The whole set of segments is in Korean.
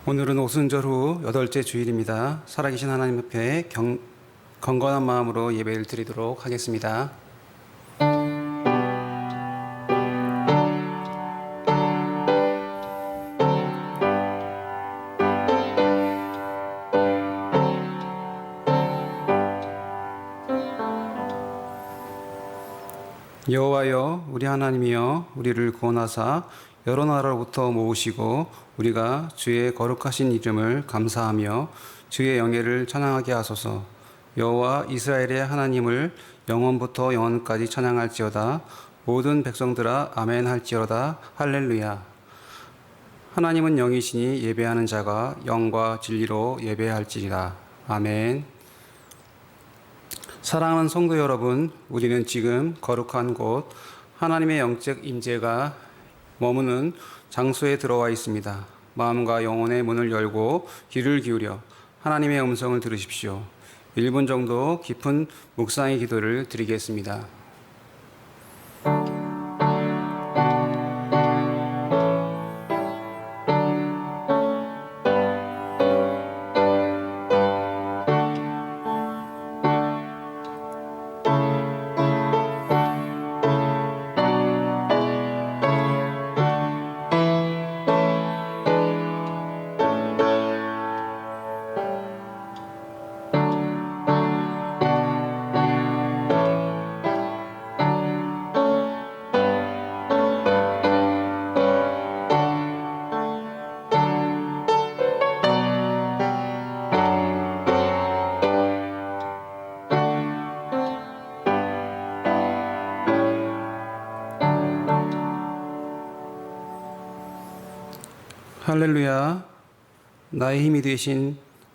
오늘은 오순절 후 8째 주일입니다. 살아계신 하나님 앞에 건강한 마음으로 예배를 드리도록 하겠습니다. 여호와여, 우리 하나님이여, 우리를 구원하사 여러 나라로부터 모으시고 우리가 주의 거룩하신 이름을 감사하며 주의 영예를 찬양하게 하소서. 여호와 이스라엘의 하나님을 영원부터 영원까지 찬양할지어다. 모든 백성들아 아멘 할지어다. 할렐루야. 하나님은 영이시니 예배하는 자가 영과 진리로 예배할지니라. 아멘. 사랑하는 성도 여러분, 우리는 지금 거룩한 곳 하나님의 영적 임재가 머무는 장소에 들어와 있습니다. 마음과 영혼의 문을 열고 귀를 기울여 하나님의 음성을 들으십시오. 1분 정도 깊은 묵상의 기도를 드리겠습니다. 할렐루야. 나의 힘이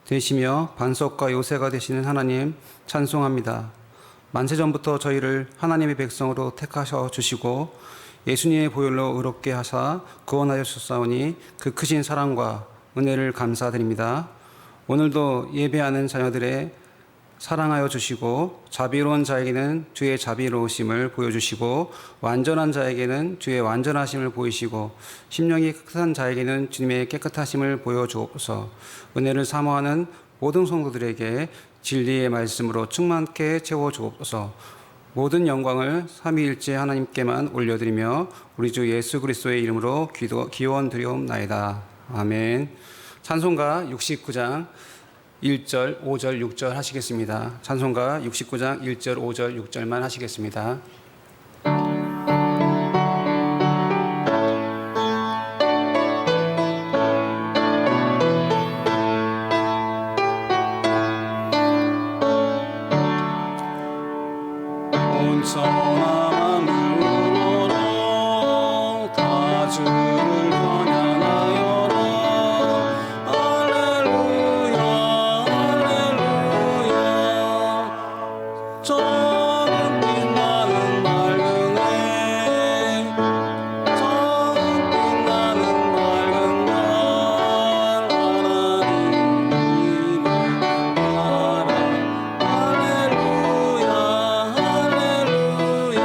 되시며 반석과 요새가 되시는 하나님 찬송합니다. 만세전부터 저희를 하나님의 백성으로 택하셔 주시고 예수님의 보혈로 의롭게 하사 구원하셨사오니 그 크신 사랑과 은혜를 감사드립니다. 오늘도 예배하는 자녀들의 사랑하여 주시고 자비로운 자에게는 주의 자비로우심을 보여주시고 완전한 자에게는 주의 완전하심을 보이시고 심령이 깨끗한 자에게는 주님의 깨끗하심을 보여주옵소서. 은혜를 사모하는 모든 성도들에게 진리의 말씀으로 충만케 채워주옵소서. 모든 영광을 삼위일체 하나님께만 올려드리며 우리 주 예수 그리스도의 이름으로 기원드리옵나이다. 아멘. 찬송가 69장 1절, 5절, 6절 하시겠습니다. 찬송가 69장 1절, 5절, 6절만 하시겠습니다. 온천한 마음으로 다 주를 찬양하여라. 할렐루야, 할렐루야. 저는 빛나는 맑은 해, 저는 빛나는 맑은 날, 하나님을 바라. 할렐루야, 할렐루야.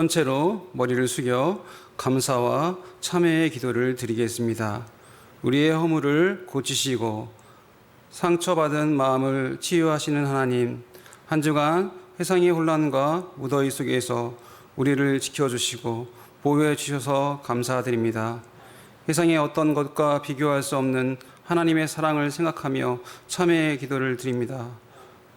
전체로 머리를 숙여 감사와 참회의 기도를 드리겠습니다. 우리의 허물을 고치시고 상처받은 마음을 치유하시는 하나님, 한 주간 세상의 혼란과 무더위 속에서 우리를 지켜주시고 보호해 주셔서 감사드립니다. 세상의 어떤 것과 비교할 수 없는 하나님의 사랑을 생각하며 참회의 기도를 드립니다.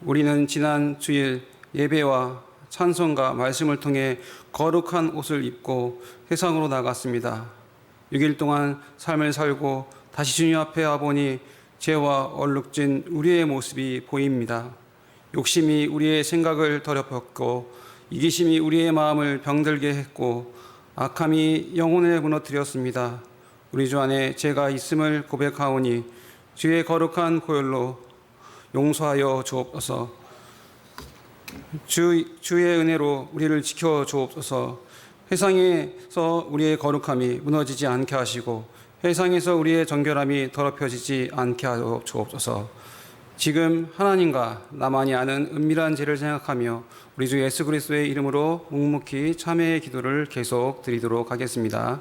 우리는 지난 주일 예배와 찬송과 말씀을 통해 거룩한 옷을 입고 세상으로 나갔습니다. 6일 동안 삶을 살고 다시 주님 앞에 와보니 죄와 얼룩진 우리의 모습이 보입니다. 욕심이 우리의 생각을 더럽혔고 이기심이 우리의 마음을 병들게 했고 악함이 영혼을 무너뜨렸습니다. 우리 주 안에 죄가 있음을 고백하오니 주의 거룩한 보혈로 용서하여 주옵소서. 주의 은혜로 우리를 지켜 주옵소서. 세상에서 우리의 거룩함이 무너지지 않게 하시고 세상에서 우리의 정결함이 더럽혀지지 않게 하여 주옵소서. 지금 하나님과 나만이 아는 은밀한 죄를 생각하며 우리 주 예수 그리스도의 이름으로 묵묵히 참회의 기도를 계속 드리도록 하겠습니다.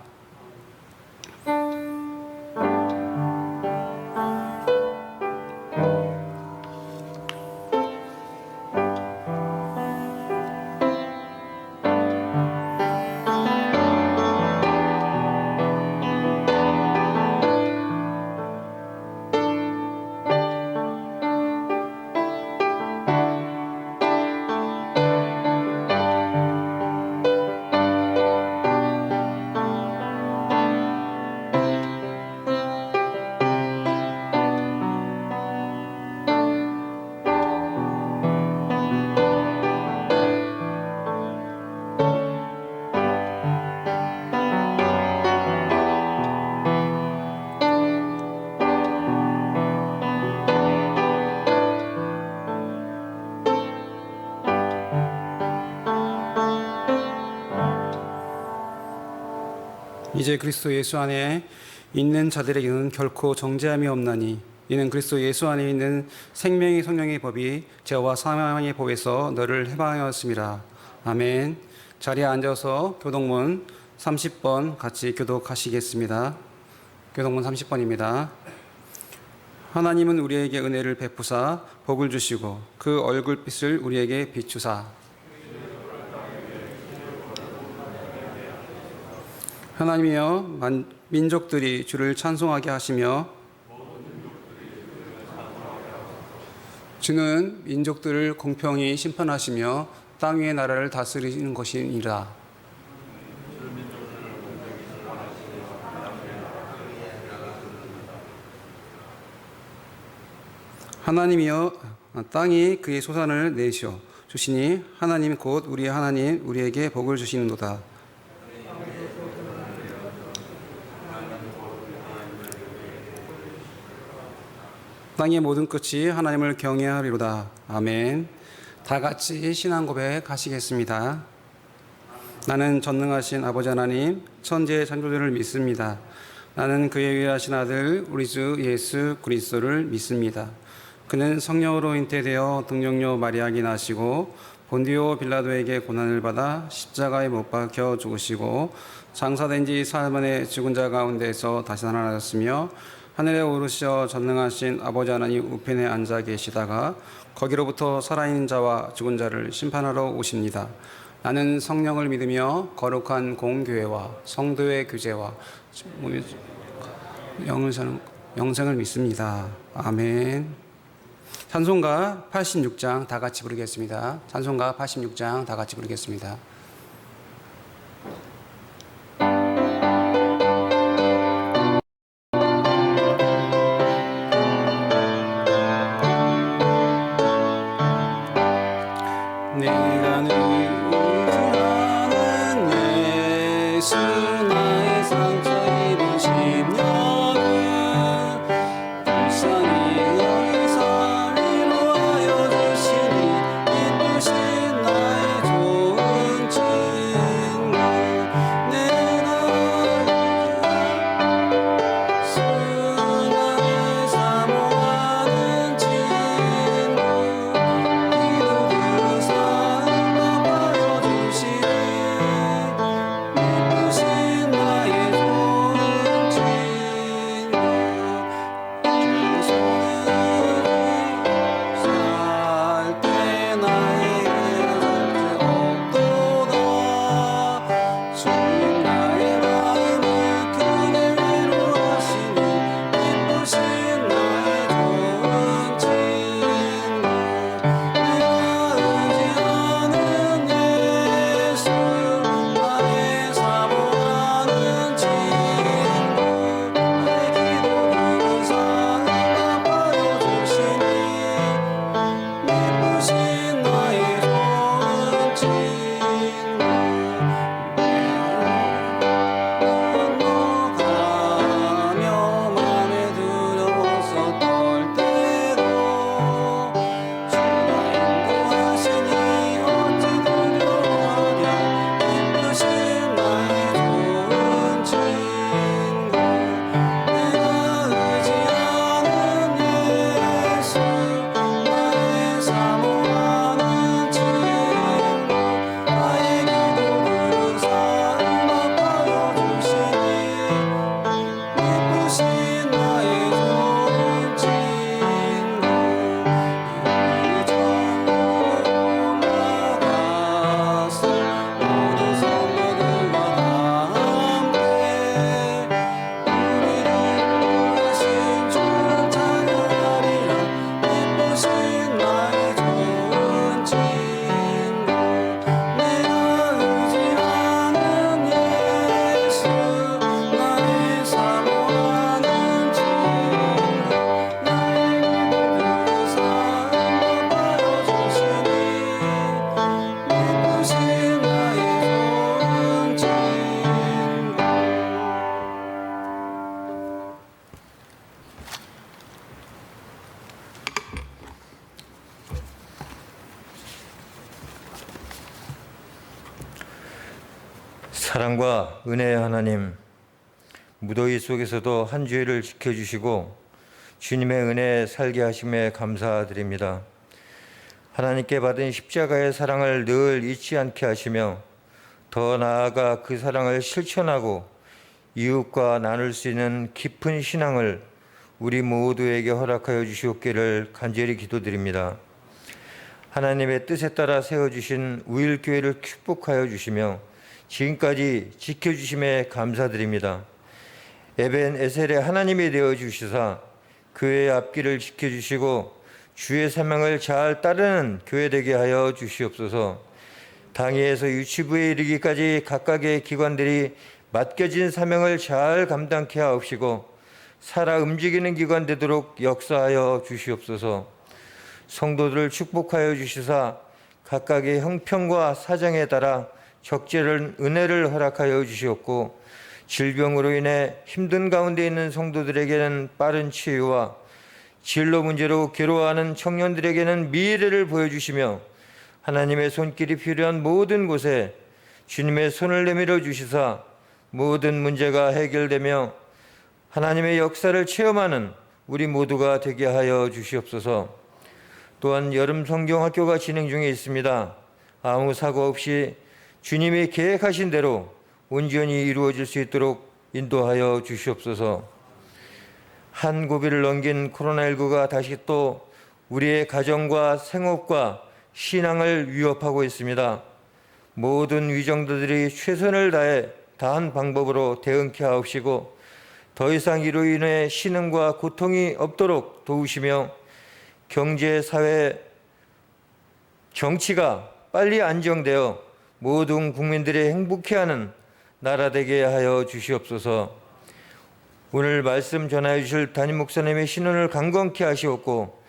이제 그리스도 예수 안에 있는 자들에게는 결코 정죄함이 없나니 이는 그리스도 예수 안에 있는 생명의 성령의 법이 죄와 사망의 법에서 너를 해방하였습니다. 아멘. 자리에 앉아서 교동문 30번 같이 교독하시겠습니다. 교동문 30번입니다. 하나님은 우리에게 은혜를 베푸사 복을 주시고 그 얼굴빛을 우리에게 비추사 하나님이여 민족들이 주를 찬송하게 하시며 주는 민족들을 공평히 심판하시며 땅 위의 나라를 다스리는 것이니라. 하나님이여 땅이 그의 소산을 내시어 주시니 하나님 곧 우리 하나님 우리에게 복을 주시는도다. 땅의 모든 끝이 하나님을 경외하리로다. 아멘. 다 같이 신앙 고백 하시겠습니다. 나는 전능하신 아버지 하나님 천지의 창조주를 믿습니다. 나는 그의 위하신 아들 우리 주 예수 그리스도를 믿습니다. 그는 성령으로 잉태되어 등용녀 마리아에게 나시고 본디오 빌라도에게 고난을 받아 십자가에 못 박혀 죽으시고 장사된 지 사흘 만에 죽은 자 가운데서 다시 살아나셨으며 하늘에 오르시어 전능하신 아버지 하나님 우편에 앉아 계시다가 거기로부터 살아있는 자와 죽은 자를 심판하러 오십니다. 나는 성령을 믿으며 거룩한 공교회와 성도의 교제와 영생을 믿습니다. 아멘. 찬송가 86장 다 같이 부르겠습니다. 찬송가 86장 다 같이 부르겠습니다. 내가 늘 의지하는 예수 나의 상처 입은 심령은 불쌍히 의사 위로하여 주시니 기쁘신 나의 좋은 사랑과 은혜의 하나님, 무더위 속에서도 한 주일을 지켜주시고 주님의 은혜에 살게 하심에 감사드립니다. 하나님께 받은 십자가의 사랑을 늘 잊지 않게 하시며 더 나아가 그 사랑을 실천하고 이웃과 나눌 수 있는 깊은 신앙을 우리 모두에게 허락하여 주시옵기를 간절히 기도드립니다. 하나님의 뜻에 따라 세워주신 우일교회를 축복하여 주시며 지금까지 지켜주심에 감사드립니다. 에벤 에셀의 하나님이 되어주시사 교회의 앞길을 지켜주시고 주의 사명을 잘 따르는 교회 되게 하여 주시옵소서. 당회에서 유치부에 이르기까지 각각의 기관들이 맡겨진 사명을 잘 감당케 하옵시고 살아 움직이는 기관 되도록 역사하여 주시옵소서. 성도들을 축복하여 주시사 각각의 형편과 사정에 따라 적절한 은혜를 허락하여 주시옵고 질병으로 인해 힘든 가운데 있는 성도들에게는 빠른 치유와 진로 문제로 괴로워하는 청년들에게는 미래를 보여주시며 하나님의 손길이 필요한 모든 곳에 주님의 손을 내밀어 주시사 모든 문제가 해결되며 하나님의 역사를 체험하는 우리 모두가 되게 하여 주시옵소서. 또한 여름 성경학교가 진행 중에 있습니다. 아무 사고 없이 주님이 계획하신 대로 온전히 이루어질 수 있도록 인도하여 주시옵소서. 한 고비를 넘긴 코로나19가 다시 또 우리의 가정과 생업과 신앙을 위협하고 있습니다. 모든 위정도들이 최선을 다한 방법으로 대응케 하옵시고 더 이상 이로 인해 신음과 고통이 없도록 도우시며 경제, 사회, 정치가 빨리 안정되어 모든 국민들이 행복해하는 나라 되게 하여 주시옵소서. 오늘 말씀 전하여 주실 담임 목사님의 신원을 강건케 하시옵고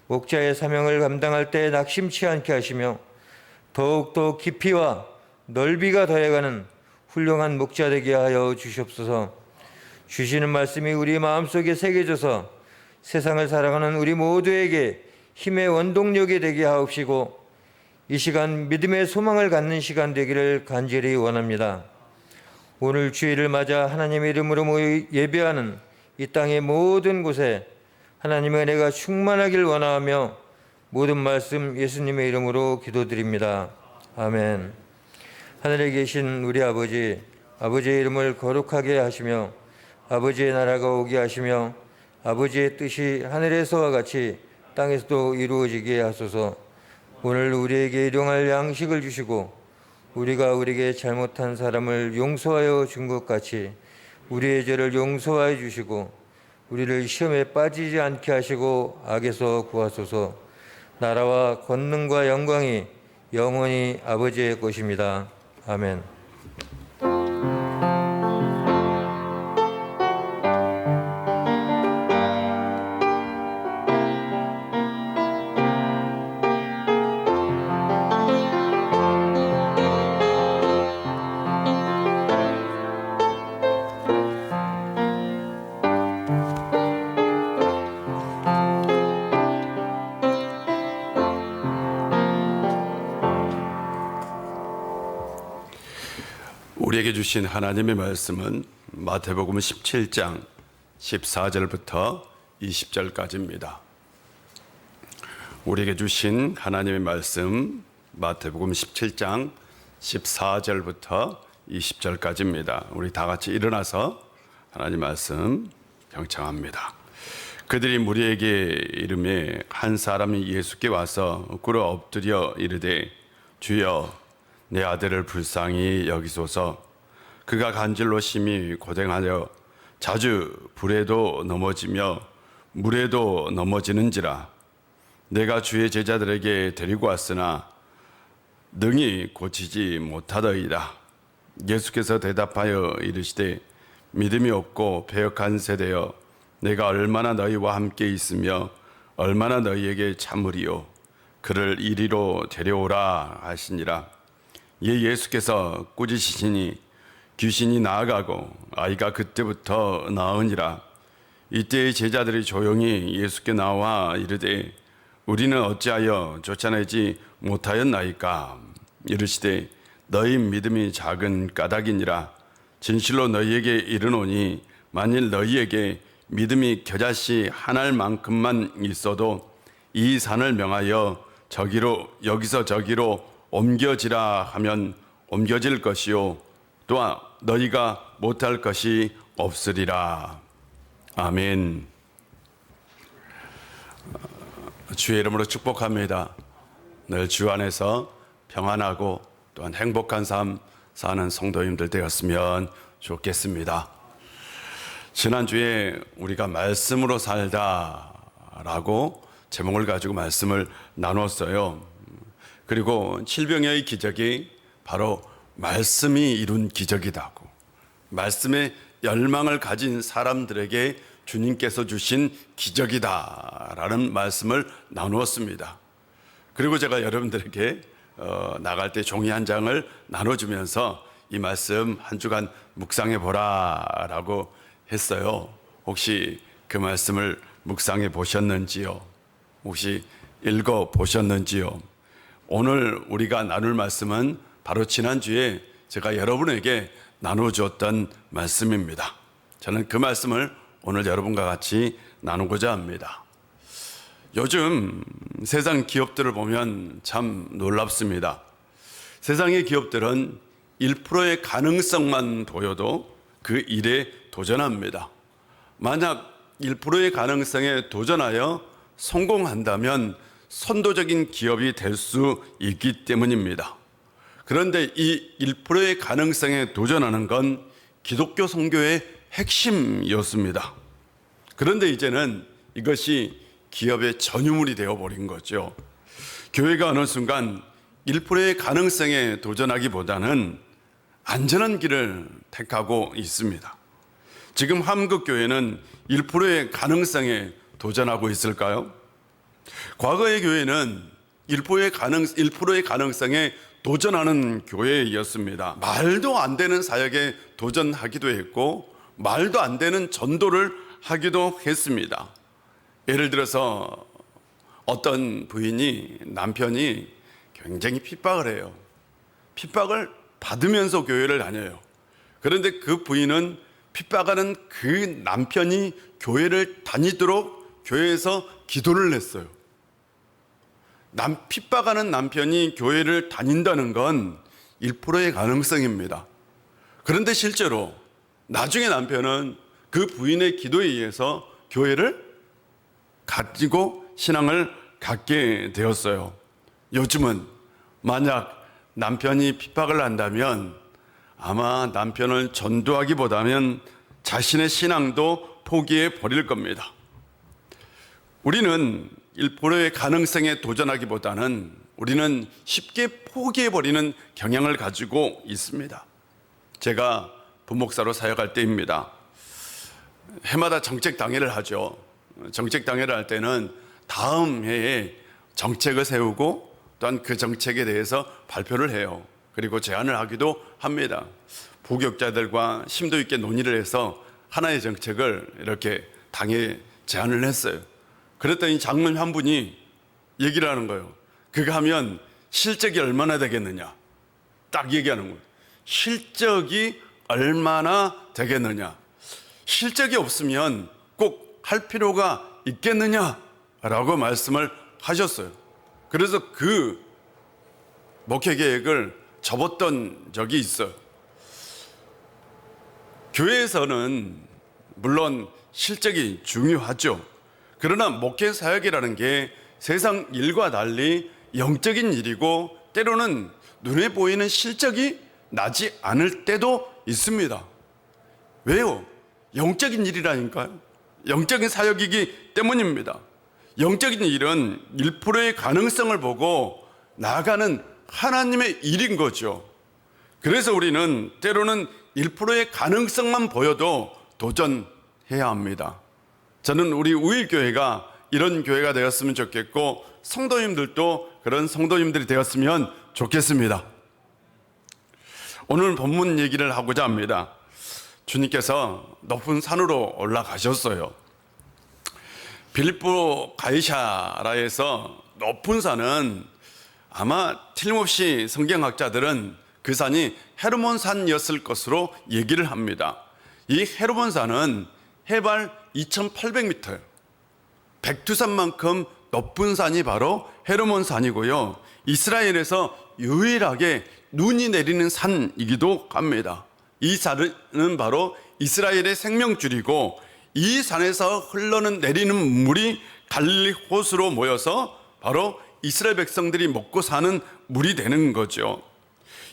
목자의 사명을 감당할 때 낙심치 않게 하시며 더욱더 깊이와 넓이가 더해가는 훌륭한 목자 되게 하여 주시옵소서. 주시는 말씀이 우리 마음속에 새겨져서 세상을 살아가는 우리 모두에게 힘의 원동력이 되게 하옵시고 이 시간 믿음의 소망을 갖는 시간 되기를 간절히 원합니다. 오늘 주일을 맞아 하나님의 이름으로 모여 예배하는 이 땅의 모든 곳에 하나님의 은혜가 충만하길 원하며 모든 말씀 예수님의 이름으로 기도드립니다. 아멘. 하늘에 계신 우리 아버지, 아버지의 이름을 거룩하게 하시며 아버지의 나라가 오게 하시며 아버지의 뜻이 하늘에서와 같이 땅에서도 이루어지게 하소서. 오늘 우리에게 일용할 양식을 주시고 우리가 우리에게 잘못한 사람을 용서하여 준 것 같이 우리의 죄를 용서하여 주시고 우리를 시험에 빠지지 않게 하시고 악에서 구하소서. 나라와 권능과 영광이 영원히 아버지의 것입니다. 아멘. 우리에게 주신 하나님의 말씀은 마태복음 17장 14절부터 20절까지입니다. 우리에게 주신 하나님의 말씀 마태복음 17장 14절부터 20절까지입니다. 우리 다 같이 일어나서 하나님 말씀 경청합니다. 그들이 무리에게 이르매 한 사람이 예수께 와서 꿇어 엎드려 이르되 주여 내 아들을 불쌍히 여기소서. 그가 간질로 심히 고생하여 자주 불에도 넘어지며 물에도 넘어지는지라. 내가 주의 제자들에게 데리고 왔으나 능히 고치지 못하더이다. 예수께서 대답하여 이르시되 믿음이 없고 배역한 세대여 내가 얼마나 너희와 함께 있으며 얼마나 너희에게 참으리요. 그를 이리로 데려오라 하시니라. 예수께서 꾸짖으시니 귀신이 나아가고 아이가 그때부터 나으니라. 이때 제자들이 조용히 예수께 나와 이르되 우리는 어찌하여 쫓아내지 못하였나이까. 이르시되 너희 믿음이 작은 까닭이니라. 진실로 너희에게 이르노니 만일 너희에게 믿음이 겨자씨 한 알만큼만 있어도 이 산을 명하여 여기서 저기로 옮겨지라 하면 옮겨질 것이요 또한 너희가 못할 것이 없으리라. 아멘. 주의 이름으로 축복합니다. 늘 주 안에서 평안하고 또한 행복한 삶 사는 성도님들 되었으면 좋겠습니다. 지난주에 우리가 말씀으로 살다라고 제목을 가지고 말씀을 나눴어요. 그리고 질병의 기적이 바로 말씀이 이룬 기적이다고, 말씀의 열망을 가진 사람들에게 주님께서 주신 기적이다라는 말씀을 나누었습니다. 그리고 제가 여러분들에게 나갈 때 종이 한 장을 나눠주면서 이 말씀 한 주간 묵상해 보라라고 했어요. 혹시 그 말씀을 묵상해 보셨는지요? 혹시 읽어 보셨는지요? 오늘 우리가 나눌 말씀은 바로 지난주에 제가 여러분에게 나눠줬던 말씀입니다. 저는 그 말씀을 오늘 여러분과 같이 나누고자 합니다. 요즘 세상 기업들을 보면 참 놀랍습니다. 세상의 기업들은 1%의 가능성만 보여도 그 일에 도전합니다. 만약 1%의 가능성에 도전하여 성공한다면 선도적인 기업이 될 수 있기 때문입니다. 그런데 이 1%의 가능성에 도전하는 건 기독교 선교의 핵심이었습니다. 그런데 이제는 이것이 기업의 전유물이 되어버린 거죠. 교회가 어느 순간 1%의 가능성에 도전하기보다는 안전한 길을 택하고 있습니다. 지금 한국교회는 1%의 가능성에 도전하고 있을까요? 과거의 교회는 1%의 가능성에 도전하는 교회였습니다. 말도 안 되는 사역에 도전하기도 했고 말도 안 되는 전도를 하기도 했습니다. 예를 들어서 어떤 부인이 남편이 굉장히 핍박을 해요. 핍박을 받으면서 교회를 다녀요. 그런데 그 부인은 핍박하는 그 남편이 교회를 다니도록 교회에서 기도를 했어요. 핍박하는 남편이 교회를 다닌다는 건 1%의 가능성입니다. 그런데 실제로 나중에 남편은 그 부인의 기도에 의해서 교회를 가지고 신앙을 갖게 되었어요. 요즘은 만약 남편이 핍박을 한다면 아마 남편을 전도하기보다는 자신의 신앙도 포기해 버릴 겁니다. 우리는 1%의 가능성에 도전하기보다는 우리는 쉽게 포기해 버리는 경향을 가지고 있습니다. 제가 부목사로 사역할 때입니다. 해마다 정책당회를 하죠. 정책당회를 할 때는 다음 해에 정책을 세우고 또한 그 정책에 대해서 발표를 해요. 그리고 제안을 하기도 합니다. 부교육자들과 심도 있게 논의를 해서 하나의 정책을 이렇게 당에 제안을 했어요. 그랬더니 장로님 한 분이 얘기를 하는 거예요. 그거 하면 실적이 얼마나 되겠느냐. 딱 얘기하는 거예요. 실적이 얼마나 되겠느냐. 실적이 없으면 꼭 할 필요가 있겠느냐라고 말씀을 하셨어요. 그래서 그 목회 계획을 접었던 적이 있어요. 교회에서는 물론 실적이 중요하죠. 그러나 목회 사역이라는 게 세상 일과 달리 영적인 일이고 때로는 눈에 보이는 실적이 나지 않을 때도 있습니다. 왜요? 영적인 일이라니까요. 영적인 사역이기 때문입니다. 영적인 일은 1%의 가능성을 보고 나아가는 하나님의 일인 거죠. 그래서 우리는 때로는 1%의 가능성만 보여도 도전해야 합니다. 저는 우리 우일교회가 이런 교회가 되었으면 좋겠고 성도님들도 그런 성도님들이 되었으면 좋겠습니다. 오늘 본문 얘기를 하고자 합니다. 주님께서 높은 산으로 올라가셨어요. 빌립보 가이사라에서 높은 산은 아마 틀림없이 성경학자들은 그 산이 헤르몬산이었을 것으로 얘기를 합니다. 이 헤르몬산은 해발 2,800m예요. 백두산만큼 높은 산이 바로 헤르몬산이고요. 이스라엘에서 유일하게 눈이 내리는 산이기도 합니다. 이 산은 바로 이스라엘의 생명줄이고, 이 산에서 흘러는 내리는 물이 갈릴리 호수로 모여서 바로 이스라엘 백성들이 먹고 사는 물이 되는 거죠.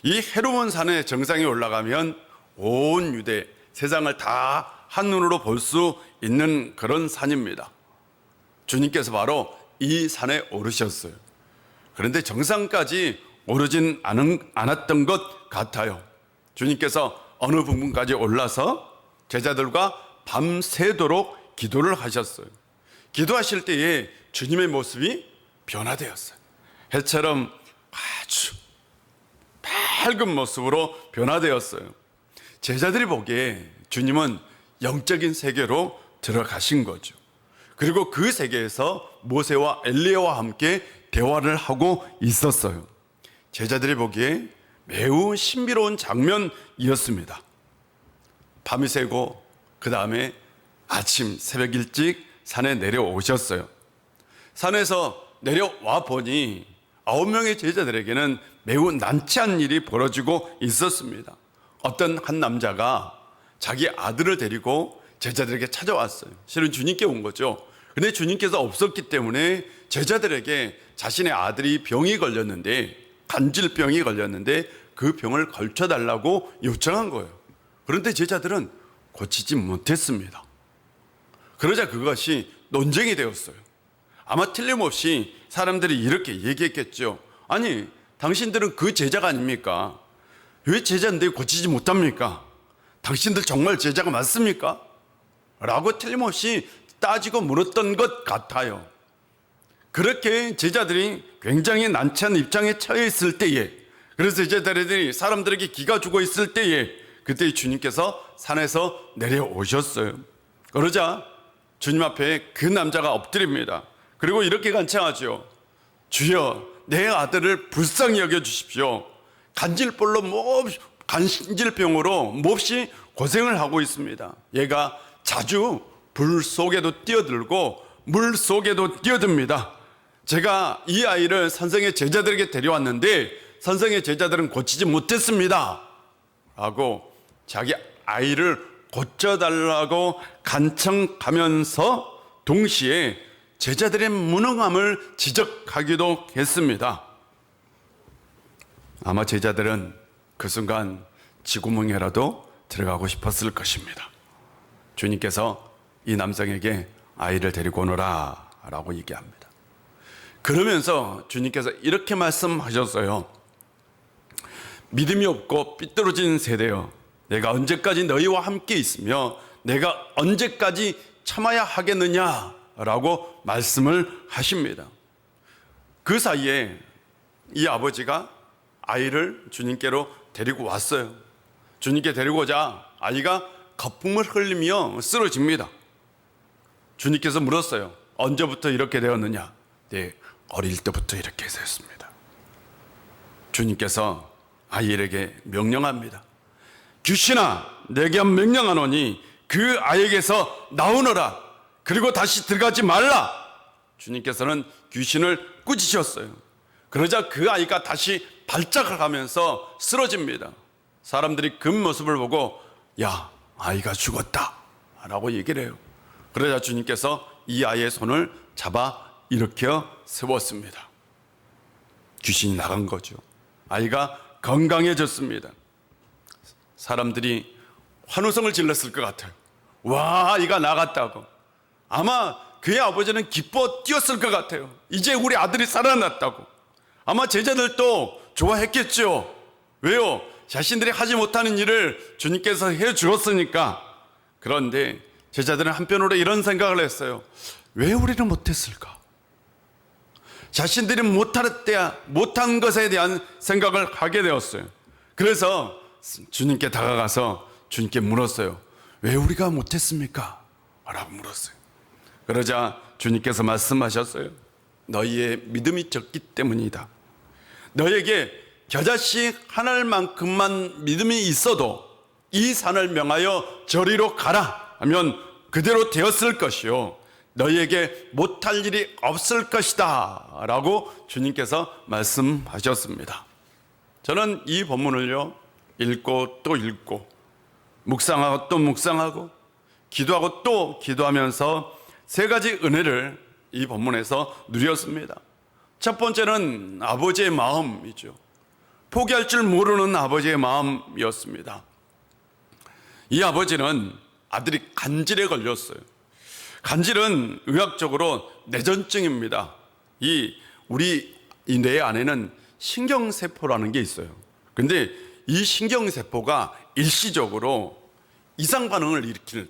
이 헤르몬 산의 정상에 올라가면 온 유대, 세상을 다 한눈으로 볼 수 있는 그런 산입니다. 주님께서 바로 이 산에 오르셨어요. 그런데 정상까지 오르진 않았던 것 같아요. 주님께서 어느 부분까지 올라서 제자들과 밤새도록 기도를 하셨어요. 기도하실 때에 주님의 모습이 변화되었어요. 해처럼 아주 밝은 모습으로 변화되었어요. 제자들이 보기에 주님은 영적인 세계로 들어가신 거죠. 그리고 그 세계에서 모세와 엘리야와 함께 대화를 하고 있었어요. 제자들이 보기에 매우 신비로운 장면이었습니다. 밤이 새고 그 다음에 아침 새벽 일찍 산에 내려오셨어요. 산에서 내려와 보니 9명의 제자들에게는 매우 난처한 일이 벌어지고 있었습니다. 어떤 한 남자가 자기 아들을 데리고 제자들에게 찾아왔어요. 실은 주님께 온 거죠. 근데 주님께서 없었기 때문에 제자들에게 자신의 아들이 병이 걸렸는데, 간질병이 걸렸는데 그 병을 걸쳐달라고 요청한 거예요. 그런데 제자들은 고치지 못했습니다. 그러자 그것이 논쟁이 되었어요. 아마 틀림없이 사람들이 이렇게 얘기했겠죠. 아니, 당신들은 그 제자가 아닙니까? 왜 제자인데 고치지 못합니까? 당신들 정말 제자가 맞습니까? 라고 틀림없이 따지고 물었던 것 같아요. 그렇게 제자들이 굉장히 난처한 입장에 처해 있을 때에, 그래서 제자들이 사람들에게 기가 죽어 있을 때에, 그때 주님께서 산에서 내려오셨어요. 그러자 주님 앞에 그 남자가 엎드립니다. 그리고 이렇게 간청하죠. 주여, 내 아들을 불쌍히 여겨주십시오. 간질병으로 몹시 고생을 하고 있습니다. 얘가 자주 불 속에도 뛰어들고 물 속에도 뛰어듭니다. 제가 이 아이를 선생의 제자들에게 데려왔는데 선생의 제자들은 고치지 못했습니다. 라고 자기 아이를 고쳐달라고 간청하면서 동시에 제자들의 무능함을 지적하기도 했습니다. 아마 제자들은 그 순간 쥐구멍에라도 들어가고 싶었을 것입니다. 주님께서 이 남성에게 아이를 데리고 오너라 라고 얘기합니다. 그러면서 주님께서 이렇게 말씀하셨어요. 믿음이 없고 삐뚤어진 세대여, 내가 언제까지 너희와 함께 있으며 내가 언제까지 참아야 하겠느냐 라고 말씀을 하십니다. 그 사이에 이 아버지가 아이를 주님께로 데리고 왔어요. 주님께 데리고 오자 아이가 거품을 흘리며 쓰러집니다. 주님께서 물었어요. 언제부터 이렇게 되었느냐? 네, 어릴 때부터 이렇게 되었습니다. 주님께서 아이에게 명령합니다. 귀신아, 내게 명령하노니 그 아이에게서 나오너라. 그리고 다시 들어가지 말라. 주님께서는 귀신을 꾸짖으셨어요. 그러자 그 아이가 다시 발작을 하면서 쓰러집니다. 사람들이 그 모습을 보고 야, 아이가 죽었다 라고 얘기를 해요. 그러자 주님께서 이 아이의 손을 잡아 일으켜 세웠습니다. 귀신이 나간 거죠. 아이가 건강해졌습니다. 사람들이 환호성을 질렀을 것 같아요. 와, 아이가 나갔다고. 아마 그의 아버지는 기뻐 뛰었을 것 같아요. 이제 우리 아들이 살아났다고. 아마 제자들도 좋아했겠죠. 왜요? 자신들이 하지 못하는 일을 주님께서 해 주었으니까. 그런데 제자들은 한편으로 이런 생각을 했어요. 왜 우리는 못했을까? 자신들이 못한 것에 대한 생각을 하게 되었어요. 그래서 주님께 다가가서 주님께 물었어요. 왜 우리가 못했습니까? 라고 물었어요. 그러자 주님께서 말씀하셨어요. 너희의 믿음이 적기 때문이다. 너에게 겨자씨 하나만큼만 믿음이 있어도 이 산을 명하여 저리로 가라 하면 그대로 되었을 것이요 너희에게 못할 일이 없을 것이다 라고 주님께서 말씀하셨습니다. 저는 이 본문을요 읽고 또 읽고 묵상하고 또 묵상하고 기도하고 또 기도하면서 세 가지 은혜를 이 본문에서 누렸습니다. 첫 번째는 아버지의 마음이죠. 포기할 줄 모르는 아버지의 마음이었습니다. 이 아버지는 아들이 간질에 걸렸어요. 간질은 의학적으로 뇌전증입니다. 우리 뇌 안에는 신경세포라는 게 있어요. 근데 이 신경세포가 일시적으로 이상 반응을 일으켜요.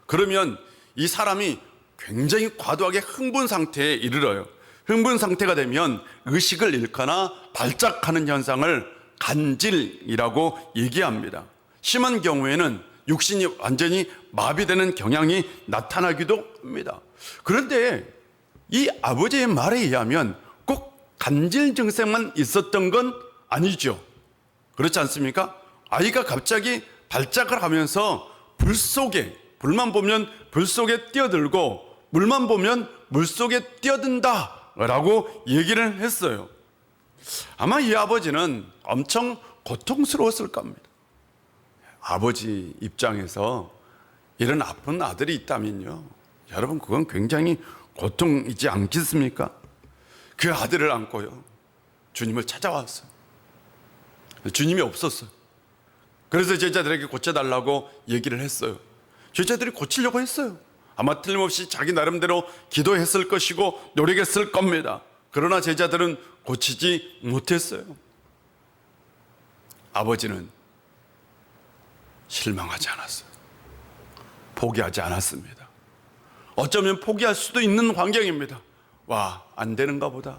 그러면 이 사람이 굉장히 과도하게 흥분 상태에 이르러요. 흥분 상태가 되면 의식을 잃거나 발작하는 현상을 간질이라고 얘기합니다. 심한 경우에는 육신이 완전히 마비되는 경향이 나타나기도 합니다. 그런데 이 아버지의 말에 의하면 꼭 간질 증세만 있었던 건 아니죠. 그렇지 않습니까? 아이가 갑자기 발작을 하면서 불만 보면 불 속에 뛰어들고 물만 보면 물 속에 뛰어든다라고 얘기를 했어요. 아마 이 아버지는 엄청 고통스러웠을 겁니다. 아버지 입장에서 이런 아픈 아들이 있다면요, 여러분 그건 굉장히 고통이지 않겠습니까? 그 아들을 안고요 주님을 찾아왔어요. 주님이 없었어요. 그래서 제자들에게 고쳐달라고 얘기를 했어요. 제자들이 고치려고 했어요. 아마 틀림없이 자기 나름대로 기도했을 것이고 노력했을 겁니다. 그러나 제자들은 고치지 못했어요. 아버지는 실망하지 않았어요. 포기하지 않았습니다. 어쩌면 포기할 수도 있는 환경입니다. 안 되는가 보다.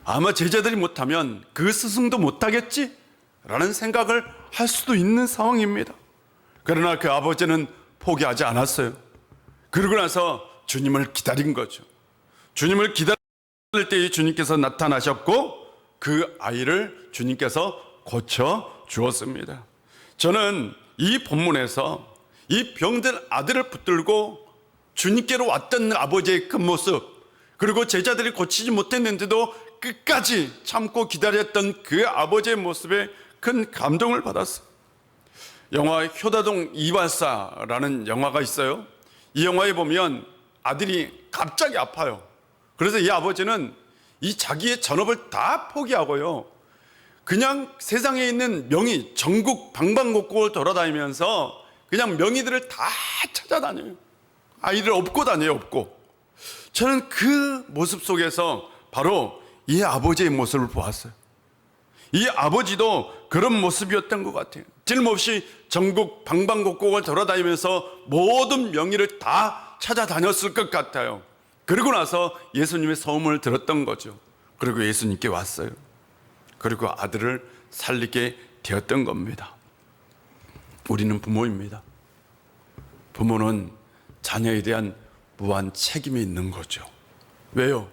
아마 제자들이 못하면 그 스승도 못하겠지? 라는 생각을 할 수도 있는 상황입니다. 그러나 그 아버지는 포기하지 않았어요. 그러고 나서 주님을 기다린 거죠. 주님을 기다릴 때에 주님께서 나타나셨고 그 아이를 주님께서 고쳐 주었습니다. 저는 이 본문에서 이 병든 아들을 붙들고 주님께로 왔던 아버지의 그 모습, 그리고 제자들이 고치지 못했는데도 끝까지 참고 기다렸던 그 아버지의 모습에 큰 감동을 받았어요. 영화 효다동 이발사라는 영화가 있어요. 이 영화에 보면 아들이 갑자기 아파요. 그래서 이 아버지는 이 자기의 전업을 다 포기하고요, 그냥 세상에 있는 명의, 전국 방방곡곡을 돌아다니면서 그냥 명의들을 다 찾아다녀요. 아이를 업고 다녀요, 업고. 저는 그 모습 속에서 바로 이 아버지의 모습을 보았어요. 이 아버지도 그런 모습이었던 것 같아요. 틀림없이 전국 방방곡곡을 돌아다니면서 모든 명의를 다 찾아다녔을 것 같아요. 그리고 나서 예수님의 소음을 들었던 거죠. 그리고 예수님께 왔어요. 그리고 아들을 살리게 되었던 겁니다. 우리는 부모입니다. 부모는 자녀에 대한 무한 책임이 있는 거죠. 왜요?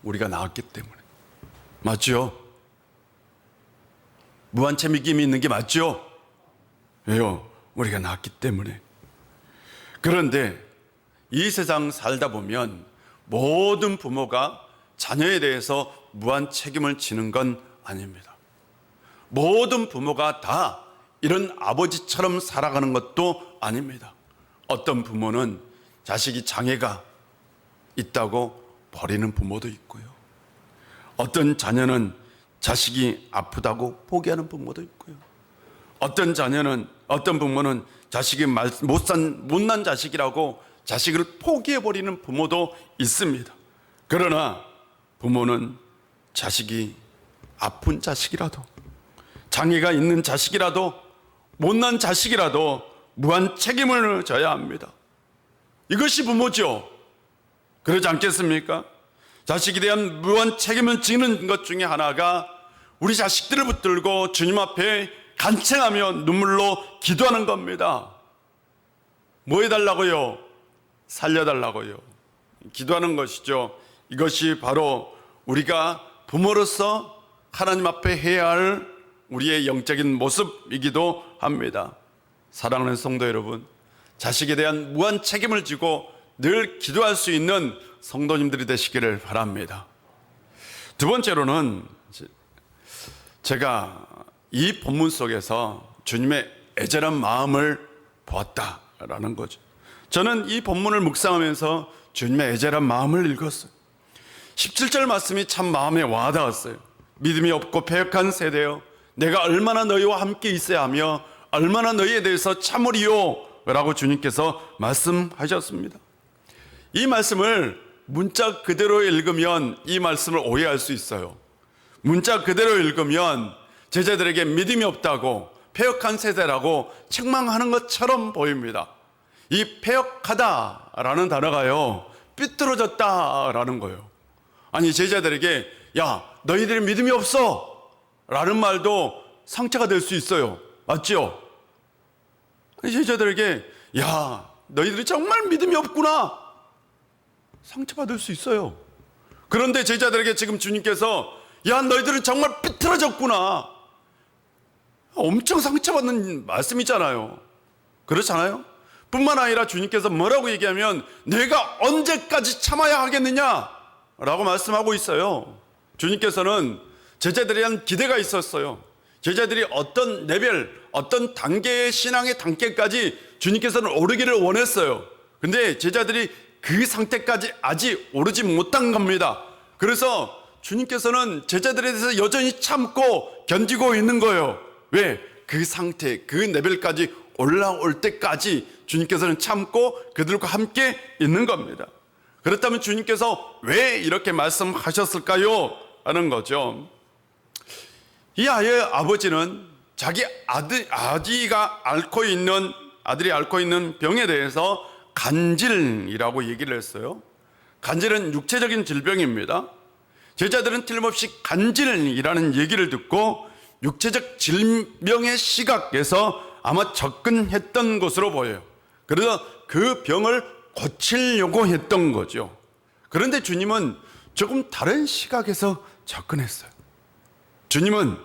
우리가 낳았기 때문에. 맞죠? 무한 책임이 있는 게 맞죠? 왜요? 우리가 낳았기 때문에. 그런데 이 세상 살다 보면 모든 부모가 자녀에 대해서 무한 책임을 지는 건 아닙니다. 모든 부모가 다 이런 아버지처럼 살아가는 것도 아닙니다. 어떤 부모는 자식이 장애가 있다고 버리는 부모도 있고요. 어떤 자녀는 자식이 아프다고 포기하는 부모도 있고요. 어떤 부모는 자식이 못난 자식이라고 자식을 포기해버리는 부모도 있습니다. 그러나 부모는 자식이 아픈 자식이라도, 장애가 있는 자식이라도, 못난 자식이라도 무한 책임을 져야 합니다. 이것이 부모죠. 그러지 않겠습니까? 자식에 대한 무한 책임을 지는 것 중에 하나가 우리 자식들을 붙들고 주님 앞에 간청하며 눈물로 기도하는 겁니다. 뭐 해달라고요? 살려달라고요. 기도하는 것이죠. 이것이 바로 우리가 부모로서 하나님 앞에 해야 할 우리의 영적인 모습이기도 합니다. 사랑하는 성도 여러분, 자식에 대한 무한 책임을 지고 늘 기도할 수 있는 성도님들이 되시기를 바랍니다. 두 번째로는 제가 이 본문 속에서 주님의 애절한 마음을 보았다라는 거죠. 저는 이 본문을 묵상하면서 주님의 애절한 마음을 읽었어요. 17절 말씀이 참 마음에 와닿았어요. 믿음이 없고 패역한 세대여, 내가 얼마나 너희와 함께 있어야 하며 얼마나 너희에 대해서 참으리요 라고 주님께서 말씀하셨습니다. 이 말씀을 문자 그대로 읽으면 이 말씀을 오해할 수 있어요. 문자 그대로 읽으면 제자들에게 믿음이 없다고 패역한 세대라고 책망하는 것처럼 보입니다. 이 패역하다라는 단어가요, 삐뚤어졌다라는 거예요. 아니, 제자들에게 야, 너희들이 믿음이 없어 라는 말도 상처가 될 수 있어요. 맞죠? 제자들에게 야, 너희들이 정말 믿음이 없구나, 상처받을 수 있어요. 그런데 제자들에게 지금 주님께서 야, 너희들은 정말 삐뚤어졌구나, 엄청 상처받는 말씀이잖아요. 그렇잖아요? 뿐만 아니라 주님께서 뭐라고 얘기하면 내가 언제까지 참아야 하겠느냐 라고 말씀하고 있어요. 주님께서는 제자들에 대한 기대가 있었어요. 제자들이 어떤 레벨, 어떤 단계의 신앙의 단계까지 주님께서는 오르기를 원했어요. 근데 제자들이 그 상태까지 아직 오르지 못한 겁니다. 그래서 주님께서는 제자들에 대해서 여전히 참고 견디고 있는 거예요. 왜? 그 상태, 그 레벨까지 올라올 때까지 주님께서는 참고 그들과 함께 있는 겁니다. 그렇다면 주님께서 왜 이렇게 말씀하셨을까요? 하는 거죠. 이 아이의 아버지는 자기 아들이 앓고 있는 병에 대해서 간질이라고 얘기를 했어요. 간질은 육체적인 질병입니다. 제자들은 틀림없이 간질이라는 얘기를 듣고 육체적 질병의 시각에서 아마 접근했던 것으로 보여요. 그래서 그 병을 고치려고 했던 거죠. 그런데 주님은 조금 다른 시각에서 접근했어요. 주님은